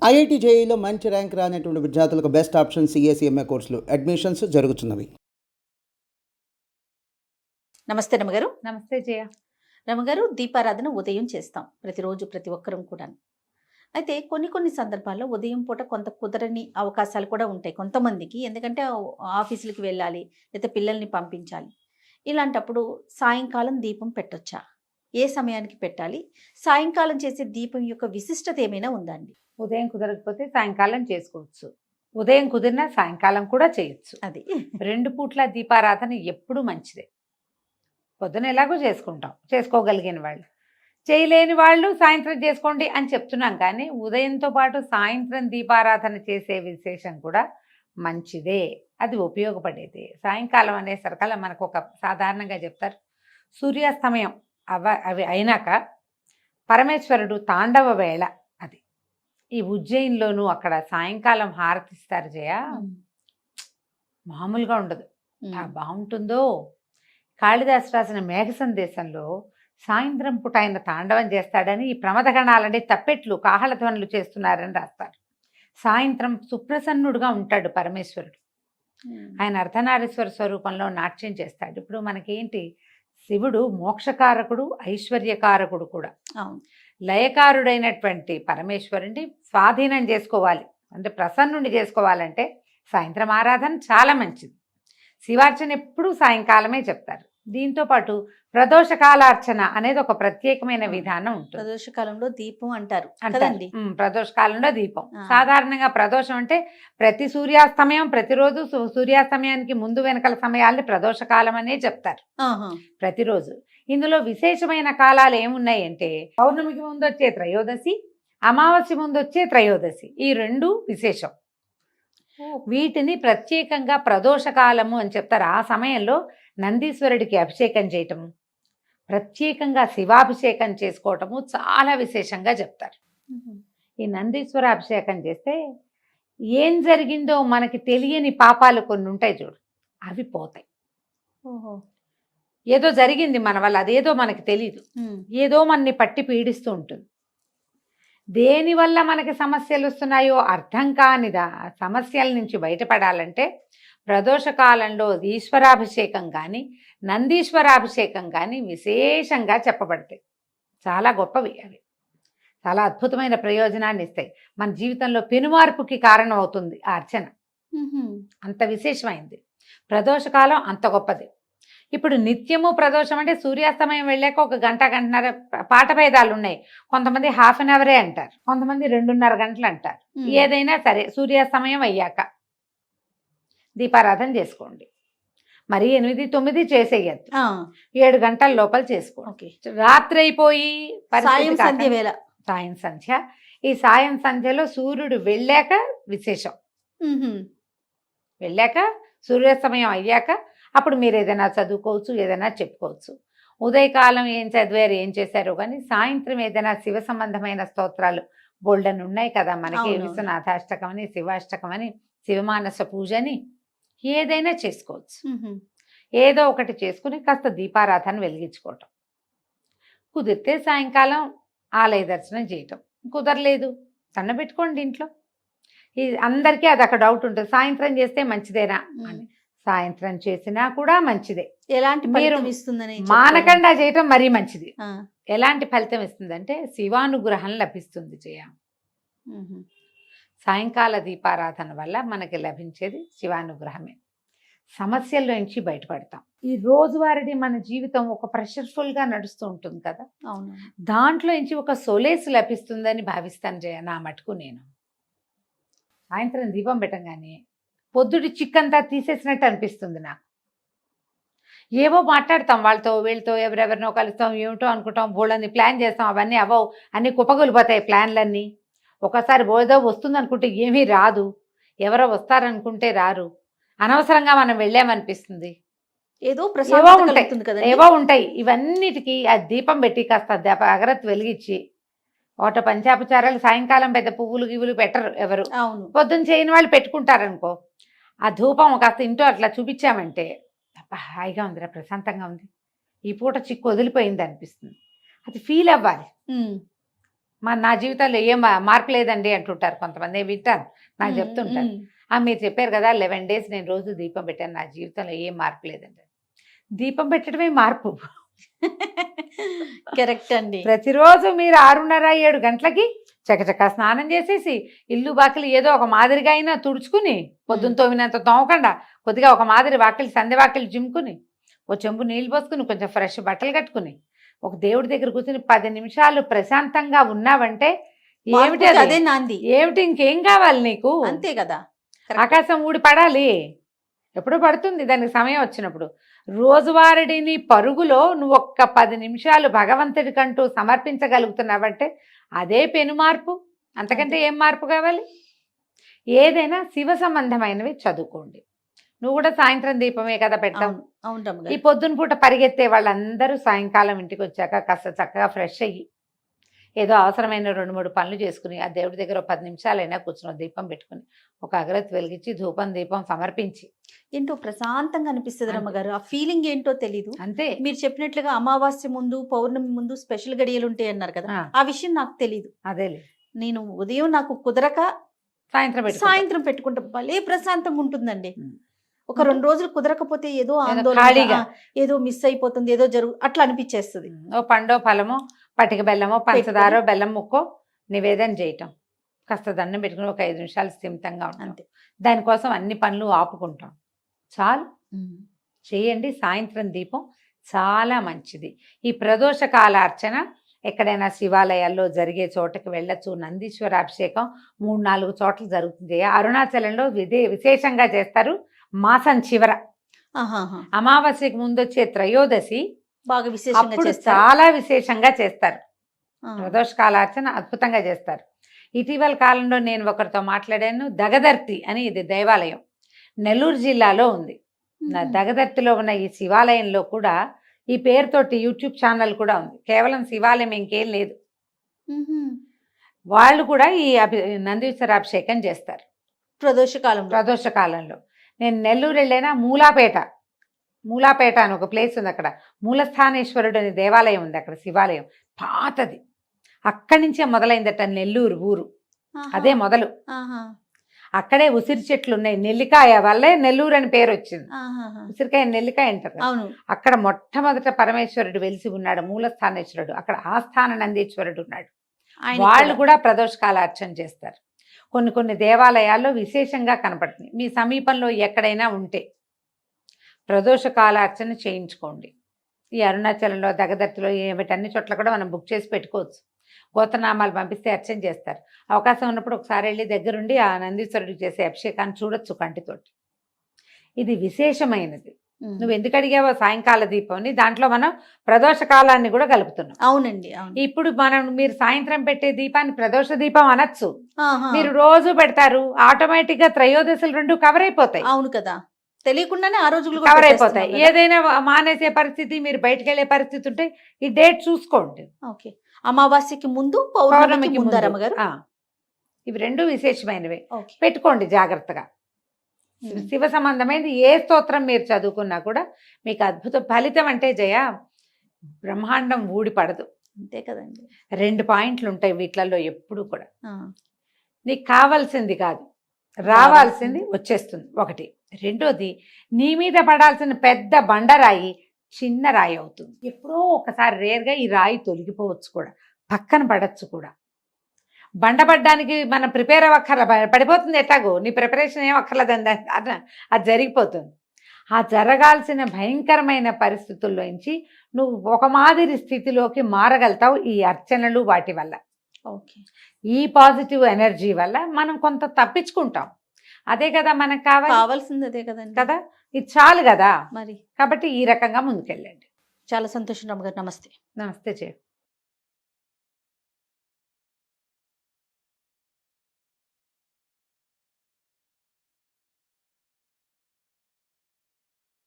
IIT జేఈలో మంచి rank రానటువంటి విద్యార్థులకు బెస్ట్ ఆప్షన్ సిఎస్ఈఎంఏ కోర్సులు అడ్మిషన్స్ జరుగుతున్నవి. నమస్తే రమగారు. నమస్తే జయ. రమగారు, దీపారాధన ఉదయం చేస్తాం ప్రతిరోజు, ప్రతి ఒక్కరం కూడా. అయితే కొన్ని సందర్భాల్లో ఉదయం పూట కొంత కుదరని అవకాశాలు కూడా ఉంటాయి కొంతమందికి. ఎందుకంటే ఆఫీసులకి వెళ్ళాలి, లేకపోతే పిల్లల్ని పంపించాలి. ఇలాంటప్పుడు సాయంకాలం దీపం పెట్టొచ్చా? ఏ సమయానికి పెట్టాలి? సాయంకాలం చేసే దీపం యొక్క విశిష్టత ఏమైనా ఉందా అండి? ఉదయం కుదరకపోతే సాయంకాలం చేసుకోవచ్చు, ఉదయం కుదిరినా సాయంకాలం కూడా చేయొచ్చు. అది 2 పూట్ల దీపారాధన ఎప్పుడు మంచిదే. పొద్దున ఎలాగో చేసుకుంటాం, చేసుకోగలిగిన వాళ్ళు. చేయలేని వాళ్ళు సాయంత్రం చేసుకోండి అని చెప్తున్నాం, కానీ ఉదయంతో పాటు సాయంత్రం దీపారాధన చేసే విశేషం కూడా మంచిదే, అది ఉపయోగపడేది. సాయంకాలం అనేసరికల్లా మనకు ఒక సాధారణంగా చెప్తారు, సూర్యాస్తమయం అవి అయినాక పరమేశ్వరుడు తాండవ వేళ. అది ఈ ఉజ్జయిన్లోనూ అక్కడ సాయంకాలం హారతిస్తారు జయ, మామూలుగా ఉండదు. బాగుంటుందో. కాళిదాసు రాసిన మేఘ సందేశంలో సాయంత్రం పూట ఆయన తాండవం చేస్తాడని, ఈ ప్రమదగణాలని తప్పెట్లు కాహళధ్వనులు చేస్తున్నారని రాస్తారు. సాయంత్రం సుప్రసన్నుడుగా ఉంటాడు పరమేశ్వరుడు. ఆయన అర్ధనారీశ్వర స్వరూపంలో నాట్యం చేస్తాడు. ఇప్పుడు మనకేంటి, శివుడు మోక్షకారకుడు, ఐశ్వర్యకారకుడు కూడా. లయకారుడైనటువంటి పరమేశ్వరుడిని స్వాధీనం చేసుకోవాలి అంటే, ప్రసన్నుని చేసుకోవాలంటే సాయంత్రం ఆరాధన చాలా మంచిది. శివార్చన ఎప్పుడూ సాయంకాలమే చెప్తారు. దీంతో పాటు ప్రదోషకాలార్చన అనేది ఒక ప్రత్యేకమైన విధానం ఉంటుంది. ప్రదోషకాలంలో దీపం అంటారు. ప్రదోషకాలంలో దీపం. సాధారణంగా ప్రదోషం అంటే ప్రతి సూర్యాస్తమయం, ప్రతిరోజు సూర్యాస్తమయానికి ముందు వెనకల సమయాల్ని ప్రదోషకాలం అనే చెప్తారు ప్రతిరోజు. ఇందులో విశేషమైన కాలాలు ఏమున్నాయి అంటే, పౌర్ణమికి ముందు వచ్చే త్రయోదశి, అమావాస్య ముందు వచ్చే త్రయోదశి, ఈ 2 విశేషం. వీటిని ప్రత్యేకంగా ప్రదోషకాలము అని చెప్తారు. ఆ సమయంలో నందీశ్వరుడికి అభిషేకం చేయటము, ప్రత్యేకంగా శివాభిషేకం చేసుకోవటము చాలా విశేషంగా చెప్తారు. ఈ నందీశ్వర అభిషేకం చేస్తే ఏం జరిగిందో మనకి తెలియని పాపాలు కొన్ని ఉంటాయి చూడు, అవి పోతాయి. ఏదో జరిగింది మన వల్ల, అదేదో మనకి తెలీదు, ఏదో మనని పట్టి పీడిస్తూ ఉంటుంది. దేనివల్ల మనకి సమస్యలు వస్తున్నాయో అర్థం కానిదా సమస్యల నుంచి బయటపడాలంటే ప్రదోషకాలంలో ఈశ్వరాభిషేకం కానీ నందీశ్వరాభిషేకం కానీ విశేషంగా చెప్పబడతాయి. చాలా గొప్పవి అవి, చాలా అద్భుతమైన ప్రయోజనాన్ని ఇస్తాయి. మన జీవితంలో పెనుమార్పుకి కారణం అవుతుంది ఆ అర్చన. అంత విశేషమైంది ప్రదోషకాలం, అంత గొప్పది. ఇప్పుడు నిత్యము ప్రదోషం అంటే సూర్యాస్తమయం వెళ్ళాక 1 గంట, గంటన్నర పాట భేదాలు ఉన్నాయి. కొంతమంది ½ అన్ అవరే అంటారు, కొంతమంది 2.5 గంటలు అంటారు. ఏదైనా సరే సూర్యాస్తమయం అయ్యాక దీపారాధన చేసుకోండి. మరి 8, 9 చేసేయద్దు, 7 గంటల లోపల చేసుకోండి. రాత్రి అయిపోయి సాయం సంధ్య, ఈ సాయం సంధ్యలో సూర్యుడు వెళ్ళాక విశేషం. వెళ్ళాక సూర్యాస్తమయం అయ్యాక అప్పుడు మీరు ఏదైనా చదువుకోవచ్చు, ఏదైనా చెప్పుకోవచ్చు. ఉదయకాలం ఏం చదివారు, ఏం చేశారో కానీ సాయంత్రం ఏదైనా శివ సంబంధమైన స్తోత్రాలు బోల్డన్ ఉన్నాయి కదా మనకి. విశ్వనాథాష్టకం అని, శివాష్టకం అని, శివమానస పూజని ఏదైనా చేసుకోవచ్చు. ఏదో ఒకటి చేసుకుని కాస్త దీపారాధన వెలిగించుకోవటం. కుదిరితే సాయంకాలం ఆలయ దర్శనం చేయటం, కుదరలేదు సన్నబెట్టుకోండి ఇంట్లో. అందరికీ అది అక్కడ డౌట్ ఉంటుంది, సాయంత్రం చేస్తే మంచిదేనా అని. సాయంత్రం చేసినా కూడా మంచిదే. ఎలాంటి మీరు మానకుండా చేయటం మరీ మంచిది. ఎలాంటి ఫలితం ఇస్తుందంటే శివానుగ్రహం లభిస్తుంది జయ. సాయంకాల దీపారాధన వల్ల మనకి లభించేది శివానుగ్రహమే. సమస్యల నుంచి బయటపడతాం. ఈ రోజువారీ మన జీవితం ఒక ప్రెషర్ఫుల్గా నడుస్తూ ఉంటుంది కదా, దాంట్లో నుంచి ఒక సొలేస్ లభిస్తుందని భావిస్తాను జయ. నా మటుకు నేను సాయంత్రం దీపం పెట్టగానే పొద్దుటి చిక్కంతా తీసేసినట్టు అనిపిస్తుంది నాకు. ఏవో మాట్లాడతాం వాళ్ళతో వీళ్ళతో, ఎవరెవరినో కలుస్తాం, ఏమిటో అనుకుంటాం, బోళ్ళని ప్లాన్ చేస్తాం, అవన్నీ అవ్వవు, అన్నీ కుప్పగొలిపోతాయి ప్లాన్లన్నీ. ఒకసారి ఏదో వస్తుంది అనుకుంటే ఏమీ రాదు, ఎవరో వస్తారనుకుంటే రారు, అనవసరంగా మనం వెళ్ళామనిపిస్తుంది. ఏవో ఉంటాయి. ఇవన్నిటికీ ఆ దీపం పెట్టి కాస్త అగరత్తు వెలిగించి, ఒకట పంచాపచారాలు సాయంకాలం పెద్ద పువ్వులు గివ్వులు పెట్టరు ఎవరు, పొద్దున్న చేయని వాళ్ళు పెట్టుకుంటారనుకో. ఆ ధూపం కాస్త ఇంట్లో అట్లా చూపించామంటే హాయిగా ఉందిరా, ప్రశాంతంగా ఉంది, ఈ పూట చిక్కు వదిలిపోయింది అనిపిస్తుంది. అది ఫీల్ అవ్వాలి. నా జీవితంలో ఏం మార్పు లేదండి అంటుంటారు కొంతమంది, వింటాను, నాకు చెప్తుంటారు. మీరు చెప్పారు కదా 11 days నేను రోజు దీపం పెట్టాను, నా జీవితంలో ఏం మార్పు లేదండి. దీపం పెట్టడమే మార్పు. కరెక్ట్ అండి. ప్రతిరోజు మీరు 6:30-7 గంటలకి చకచకా స్నానం చేసేసి ఇల్లు బాకిలి ఏదో ఒక మాదిరిగా అయినా తుడుచుకుని, పొద్దున్న తోమినంత తోమకుండా కొద్దిగా ఒక మాదిరి వాకిలి సంధ్య వాకిలి జిమ్ముకుని, ఓ చెంబు నీళ్ళు పోసుకుని, కొంచెం ఫ్రెష్ బట్టలు కట్టుకుని, ఒక దేవుడి దగ్గర కూర్చుని 10 నిమిషాలు ప్రశాంతంగా ఉన్నావంటే ఏమిటి మార్పుకి అది? అదే నాంది. ఏమిటి ఇంకేం కావాలి నీకు? అంతే కదా. ఆకాశం ఊడి పడాలి, ఎప్పుడు పడుతుంది దానికి సమయం వచ్చినప్పుడు. రోజువారీని పరుగులో నువ్వు ఒక్క 10 నిమిషాలు భగవంతుడికంటూ సమర్పించగలుగుతున్నావంటే అదే పెను మార్పు. అంతకంటే ఏం మార్పు కావాలి? ఏదైనా శివ సంబంధమైనవి చదువుకోండి. నువ్వు కూడా సాయంత్రం దీపమే కదా పెడతావు. అవును ఈ రమ్మగారు. పొద్దున పూట పరిగెత్తే వాళ్ళందరూ సాయంకాలం ఇంటికి వచ్చాక కాస్త చక్కగా ఫ్రెష్ అయ్యి ఏదో అవసరమైన 2-3 పనులు చేసుకుని ఆ దేవుడి దగ్గర 10 నిమిషాలైనా కూర్చుని దీపం పెట్టుకుని ఒక అగరత్తి వెలిగించి ధూపం దీపం సమర్పించి ఏంటో ప్రశాంతంగా అనిపిస్తుంది అంతే. రమ్మగారు. ఆ ఫీలింగ్ ఏంటో తెలీదు. అంతే. మీరు చెప్పినట్లుగా అమావాస్య ముందు పౌర్ణమి ముందు స్పెషల్ గడియలు ఉంటాయి అన్నారు కదా, ఆ, ఆ విషయం నాకు తెలీదు. అదేలే నేను ఉదయం నాకు కుదరక సాయంత్రం పెట్టుకుంటా. సాయంత్రం పెట్టుకుంటే భలే ప్రశాంతంగా ఉంటుందండి. ఉం. ఒక 2 రోజులు కుదరకపోతే ఏదో ఆందోళన, ఖాళీగా. ఏదో మిస్ అయిపోతుంది, ఏదో అట్లా అనిపించేస్తుంది. ఓ పండో ఫలమో పటిక బెల్లమో పంచదారో బెల్లం ముక్కో నివేదన చేయటం, కాస్త దండం పెట్టుకుని ఒక 5 నిమిషాలు స్థిమితంగా ఉంటాం. అంతే. దానికోసం అన్ని పనులు ఆపుకుంటాం. చాలు, చేయండి. సాయంత్రం దీపం చాలా మంచిది. ఈ ప్రదోష కాల అర్చన ఎక్కడైనా శివాలయాల్లో జరిగే చోటకి వెళ్ళచ్చు. నందీశ్వర అభిషేకం 3-4 చోట్ల జరుగుతుంది. అరుణాచలంలో విశేషంగా చేస్తారు. మాసం చివర ఆహాహా. అమావాస్యకి ముందు వచ్చే త్రయోదశి బాగా విశేషంగా అప్పుడు చేస్తారు. చాలా విశేషంగా చేస్తారు. ఆ. ప్రదోష కాలార్చన అద్భుతంగా చేస్తారు. ఇటీవల కాలంలో నేను ఒకరితో మాట్లాడాను. దగదర్తి అని ఇది దేవాలయం నెల్లూరు జిల్లాలో ఉంది. దగదర్తిలో ఉన్న ఈ శివాలయంలో కూడా ఈ పేరుతోటి యూట్యూబ్ ఛానల్ కూడా ఉంది. కేవలం శివాలయం ఇంకేం లేదు. మ్మ్. వాళ్ళు కూడా ఈ నందీశ్వర అభిషేకం చేస్తారు ప్రదోష కాలంలో. ప్రదోష కాలంలో. నేను నెల్లూరు వెళ్ళైనా మూలాపేట అని ఒక ప్లేస్ ఉంది. అక్కడ మూలస్థానేశ్వరుడు అనే దేవాలయం ఉంది. అక్కడ శివాలయం పాతది. అక్కడి నుంచే మొదలైందట నెల్లూరు ఊరు. ఆహా. అదే మొదలు. ఆహా. అక్కడే ఉసిరి చెట్లు ఉన్నాయి. నెల్లికాయ వల్లే నెల్లూరు అని పేరు వచ్చింది. ఆహాహా. ఉసిరికాయ నెల్లికాయ అంటారు కదా. అవును. అక్కడ మొట్టమొదట పరమేశ్వరుడు వెలిసి ఉన్నాడు, మూలస్థానేశ్వరుడు. అక్కడ ఆస్థాన నందీశ్వరుడు ఉన్నాడు. ఆయన వాళ్ళు కూడా. కూడా ప్రదోషకాల అర్చన చేస్తారు. కొన్ని దేవాలయాల్లో విశేషంగా కనపడుతుంది. మీ సమీపంలో ఎక్కడైనా ఉంటే ప్రదోషకాల అర్చన చేయించుకోండి. ఈ అరుణాచలంలో దగదర్తిలో వీటన్ని చోట్ల కూడా మనం బుక్ చేసి పెట్టుకోవచ్చు. గోత్రనామాలు పంపిస్తే అర్చన చేస్తారు. అవకాశం ఉన్నప్పుడు ఒకసారి వెళ్ళి దగ్గరుండి ఆ నందీశ్వరుడికి చేసే అభిషేకాన్ని చూడొచ్చు కంటితోటి. ఇది విశేషమైనది. నువ్వు ఎందుకు అడిగావో సాయంకాల దీపంని, దాంట్లో మనం ప్రదోష కాలాన్ని కూడా కలుపుతున్నాం. అవునండి. అవును. ఇప్పుడు మీరు సాయంత్రం పెట్టే దీపాన్ని ప్రదోష దీపం అనొచ్చు. ఆహా. మీరు రోజు పెడతారు, ఆటోమేటిక్ గా త్రయోదశులు 2 కవర్ అయిపోతాయి. అవును కదా, తెలియకుండానే ఆ రోజులు కూడా కవర్ అయిపోతాయి. పెట్టేస్తున్నాం కదా. ఏదైనా మానేసే పరిస్థితి, మీరు బయటకు వెళ్ళే పరిస్థితి ఉంటే ఈ డేట్ చూసుకోండి. ఓకే. అమావాస్యకి ముందు పౌర్ణమికి ముందు రమ్మగారు. ఇవి 2 విశేషమైనవి. ఓకే. పెట్టుకోండి జాగ్రత్తగా. శివ సంబంధమైనది ఏ స్తోత్రం మీరు చదువుకున్నా కూడా మీకు అద్భుత ఫలితం. అంటే జయ, బ్రహ్మాండం ఊడిపడదు. అంతే కదండి. 2 పాయింట్లు ఉంటాయి వీటిలలో ఎప్పుడు కూడా. ఆ. నీకు కావాల్సింది కాదు, రావాల్సింది వచ్చేస్తుంది. 1. 2ది, నీ మీద పడాల్సిన పెద్ద బండరాయి చిన్న రాయి అవుతుంది. ఎప్పుడో ఒకసారి రేర్గా ఈ రాయి తొలగిపోవచ్చు కూడా, పక్కన పడచ్చు కూడా. బండపడ్డానికి మనం ప్రిపేర్ అవ్వక్కర్ల, పడిపోతుంది ఎట్లాగో. నీ ప్రిపరేషన్ ఏం అక్కర్లేదండి, అది జరిగిపోతుంది. ఆ జరగాల్సిన భయంకరమైన పరిస్థితుల్లోంచి నువ్వు ఒక మాదిరి స్థితిలోకి మారగలుగుతావు ఈ అర్చనలు వాటి వల్ల. ఓకే. ఈ పాజిటివ్ ఎనర్జీ వల్ల మనం కొంత తప్పించుకుంటాం. అదే కదా మనకు కావాల్సింది, అదే కదండి కదా. ఇది చాలు కదా మరి. కాబట్టి ఈ రకంగా ముందుకెళ్ళండి. చాలా సంతోషం రమ్మగారు. నమస్తే. నమస్తే జయ.